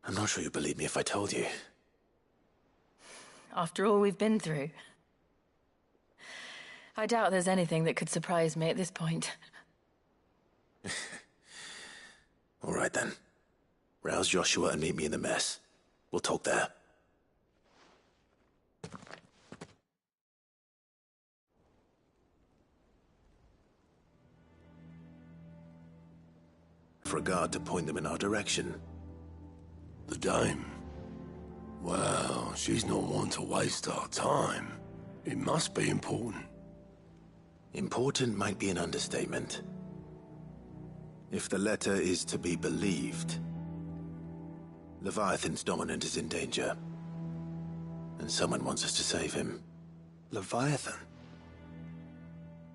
I'm not sure you'd believe me if I told you. After all we've been through. I doubt there's anything that could surprise me at this point. All right then. Rouse Joshua and meet me in the mess. We'll talk there. For a guard to point them in our direction. The dame? Well, she's not one to waste our time. It must be important. Important might be an understatement. If the letter is to be believed, Leviathan's dominant is in danger. And someone wants us to save him. Leviathan?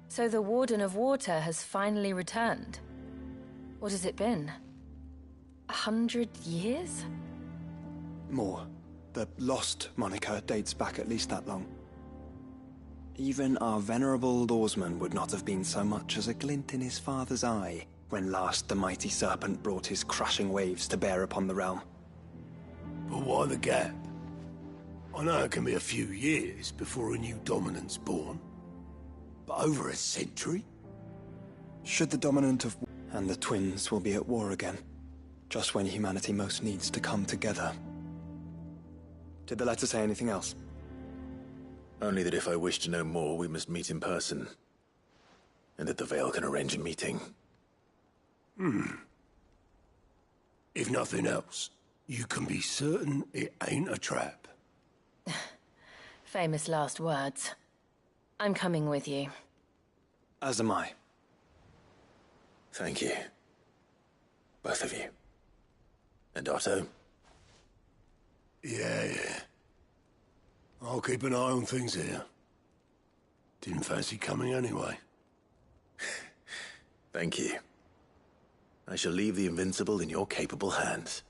So the Warden of Water has finally returned. What has it been? 100 years? More. The Lost moniker dates back at least that long. Even our venerable lawsman would not have been so much as a glint in his father's eye when last the mighty serpent brought his crushing waves to bear upon the realm. But why the gap? I know it can be a few years before a new dominant's born. But over a century? Should the dominant of... and the twins will be at war again, just when humanity most needs to come together. Did the letter say anything else? Only that if I wish to know more, we must meet in person. And that the Veil can arrange a meeting. If nothing else, you can be certain it ain't a trap. Famous last words. I'm coming with you. As am I. Thank you. Both of you. And Otto? Yeah. I'll keep an eye on things here. Didn't fancy coming anyway. Thank you. I shall leave the Invincible in your capable hands.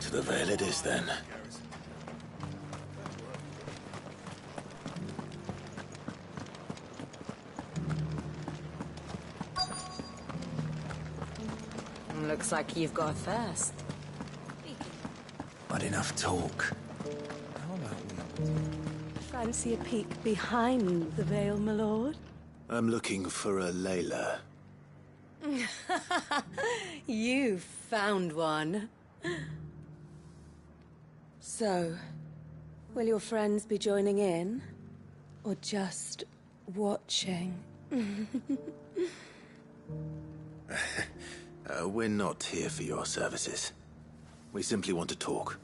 To the Veil it is, then. Looks like you've got a thirst. Not enough talk. Fancy a peek behind the veil, my lord? I'm looking for a Layla. You found one. So, will your friends be joining in? Or just watching? We're not here for your services. We simply want to talk.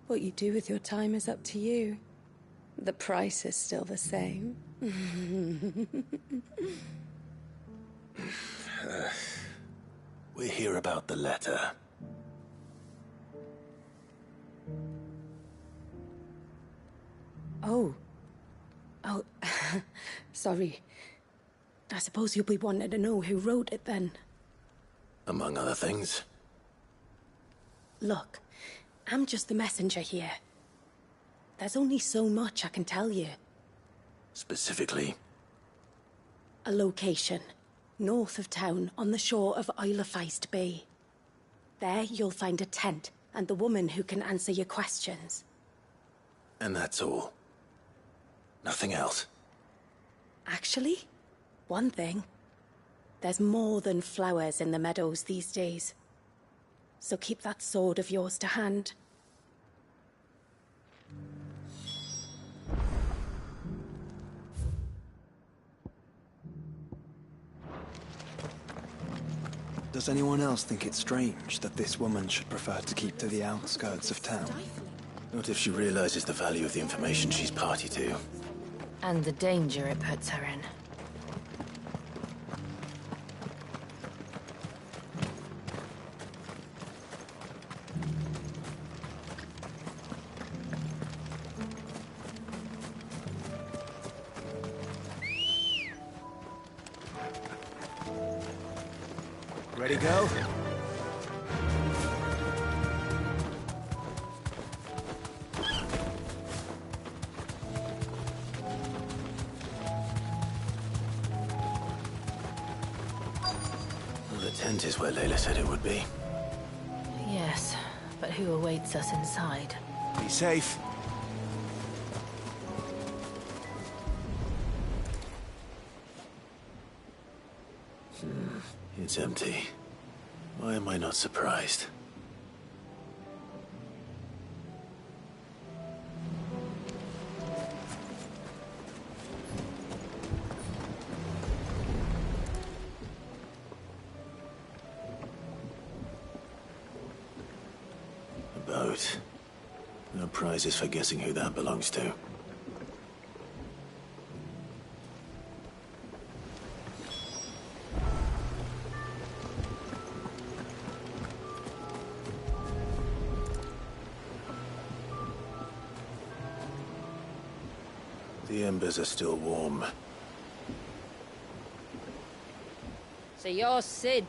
What you do with your time is up to you. The price is still the same. We're here about the letter. Oh, sorry. I suppose you'll be wanting to know who wrote it then. Among other things. Look, I'm just the messenger here. There's only so much I can tell you. Specifically? A location, north of town, on the shore of Isle of Feist Bay. There you'll find a tent, and the woman who can answer your questions. And that's all? Nothing else? Actually, one thing. There's more than flowers in the meadows these days. So keep that sword of yours to hand. Does anyone else think it's strange that this woman should prefer to keep to the outskirts of town? Not if she realizes the value of the information she's party to. And the danger it puts her in. Ready, go? The tent is where Layla said it would be. Yes, but who awaits us inside? Be safe. It's empty. Why am I not surprised? A boat. No prizes for guessing who that belongs to. The embers are still warm. So you're Sid.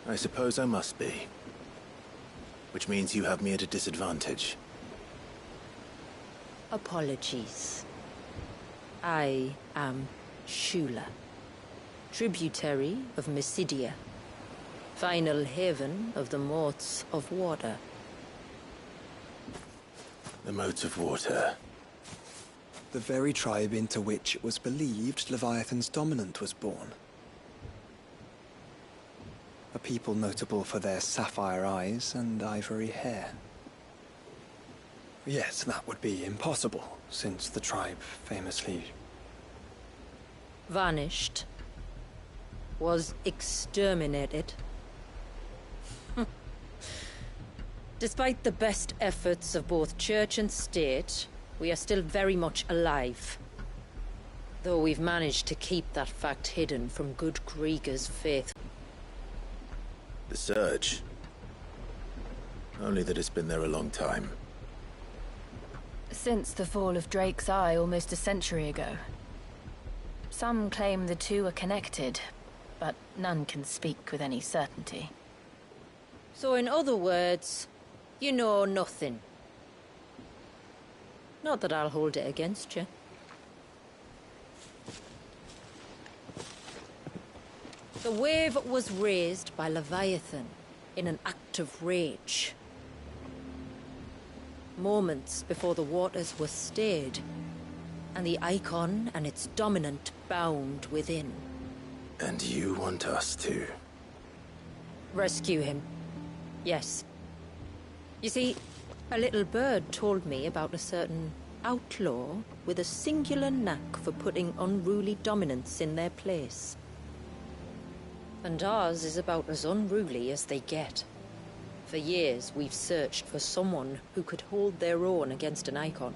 I suppose I must be. Which means you have me at a disadvantage. Apologies. I am Shula, tributary of Mysidia, final haven of the Moats of Water. The Moats of Water. The very tribe into which it was believed Leviathan's dominant was born. A people notable for their sapphire eyes and ivory hair. Yes, that would be impossible, since the tribe famously... Vanished. Was exterminated. Despite the best efforts of both church and state, we are still very much alive. Though we've managed to keep that fact hidden from good Grieger's faith. The Surge. Only that it's been there a long time. Since the fall of Drake's Eye almost a century ago. Some claim the two are connected, but none can speak with any certainty. So in other words, you know nothing. Not that I'll hold it against you. The wave was raised by Leviathan in an act of rage. Moments before the waters were stayed, and the icon and its dominant bound within. And you want us to? Rescue him. Yes. You see, a little bird told me about a certain outlaw with a singular knack for putting unruly dominants in their place. And ours is about as unruly as they get. For years, we've searched for someone who could hold their own against an icon.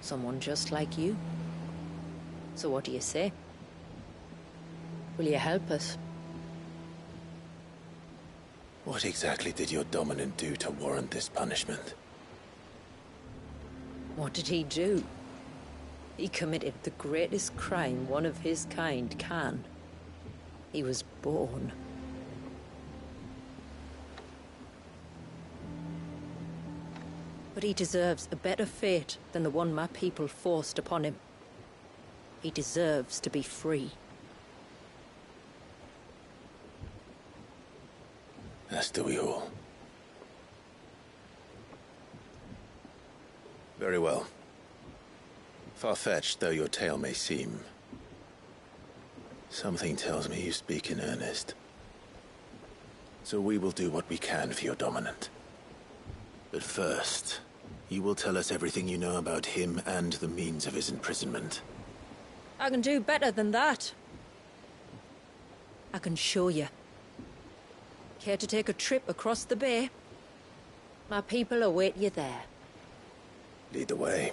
Someone just like you. So what do you say? Will you help us? What exactly did your dominant do to warrant this punishment? What did he do? He committed the greatest crime one of his kind can. He was born. But he deserves a better fate than the one my people forced upon him. He deserves to be free. As do we all. Very well. Far-fetched though your tale may seem, Something tells me you speak in earnest. So we will do what we can for your dominant. But first, you will tell us everything you know about him and the means of his imprisonment. I can do better than that. I can show you. Care to take a trip across the bay? My people await you there. Lead the way.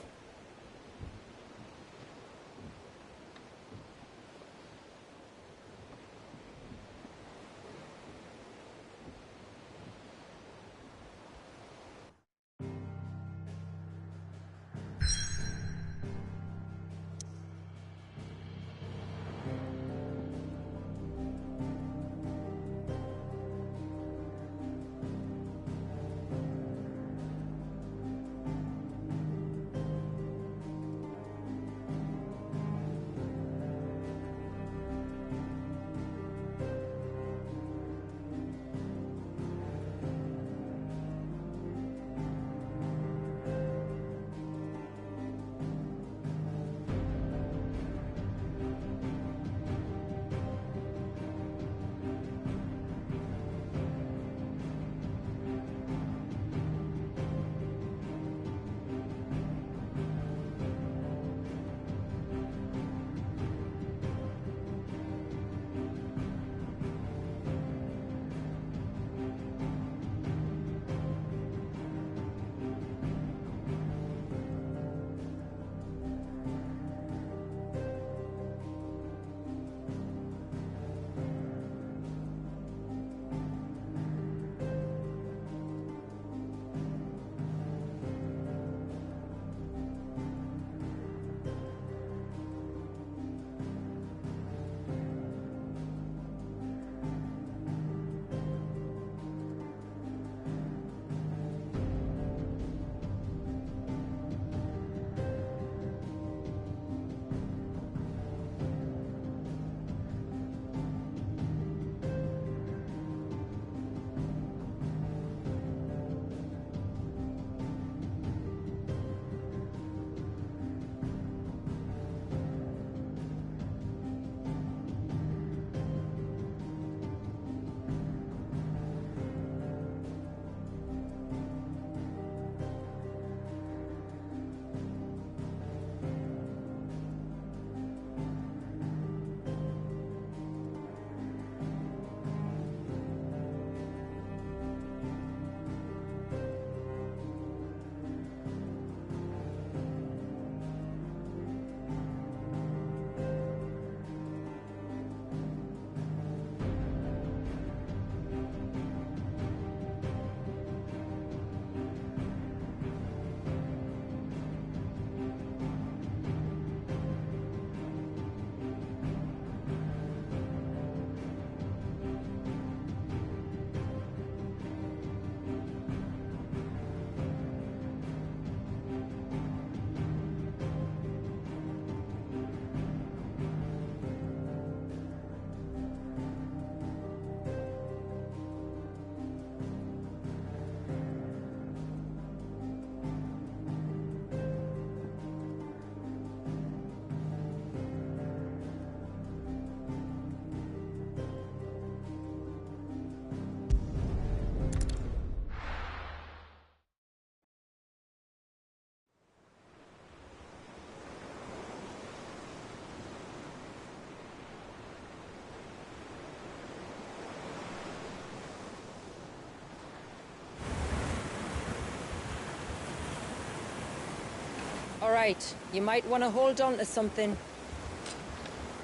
All right, you might want to hold on to something.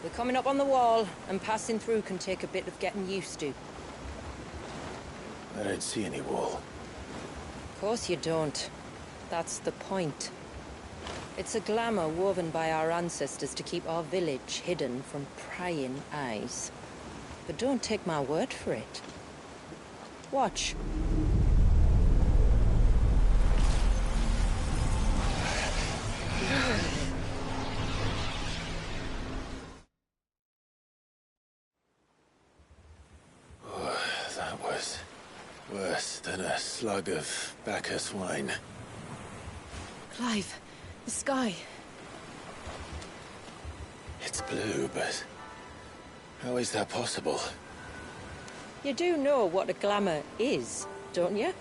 We're coming up on the wall, and passing through can take a bit of getting used to. I don't see any wall. Of course you don't. That's the point. It's a glamour woven by our ancestors to keep our village hidden from prying eyes. But don't take my word for it. Watch. That was worse than a slug of Bacchus wine. Clive, the sky. It's blue, but How is that possible? You do know what a glamour is, don't you?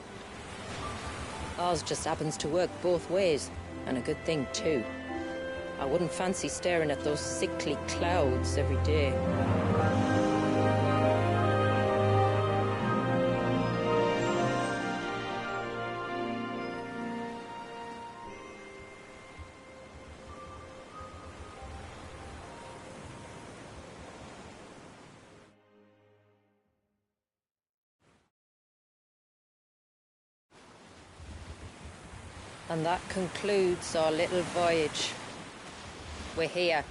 Ours just happens to work both ways, and a good thing too. I wouldn't fancy staring at those sickly clouds every day. And that concludes our little voyage. We're here.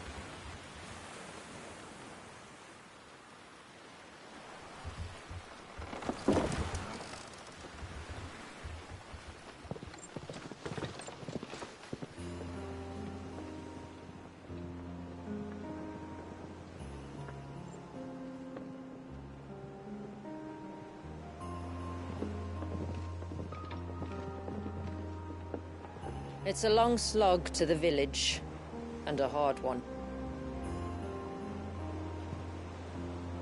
It's a long slog to the village, and a hard one.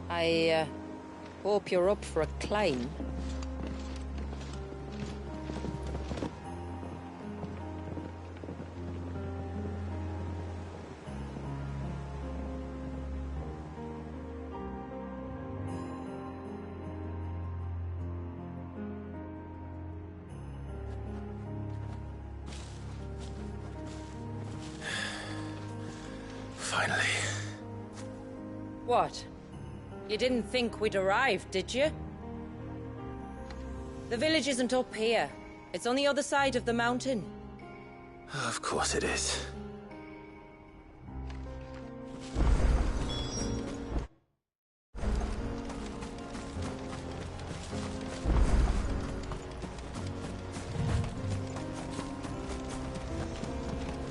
I hope you're up for a climb. Finally. What? You didn't think we'd arrived, did you? The village isn't up here. It's on the other side of the mountain. Of course it is.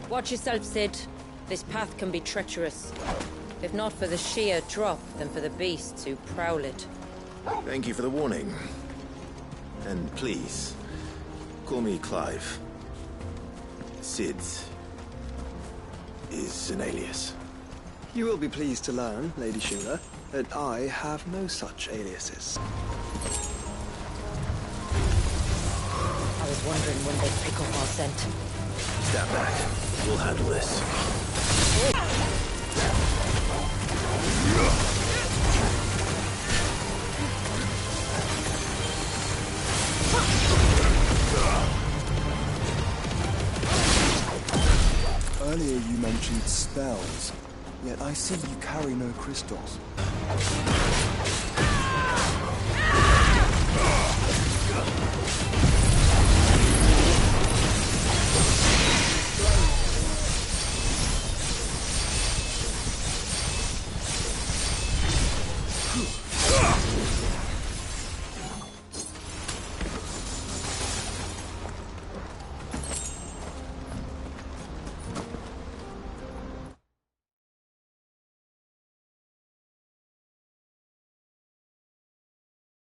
Watch yourself, Sid. This path can be treacherous. If not for the sheer drop, then for the beasts who prowl it. Thank you for the warning. And please, call me Clive. Sid is an alias. You will be pleased to learn, Lady Shula, that I have no such aliases. I was wondering when they'd pick up our scent. Stand back. We'll handle this. Earlier you mentioned spells, yet I see you carry no crystals.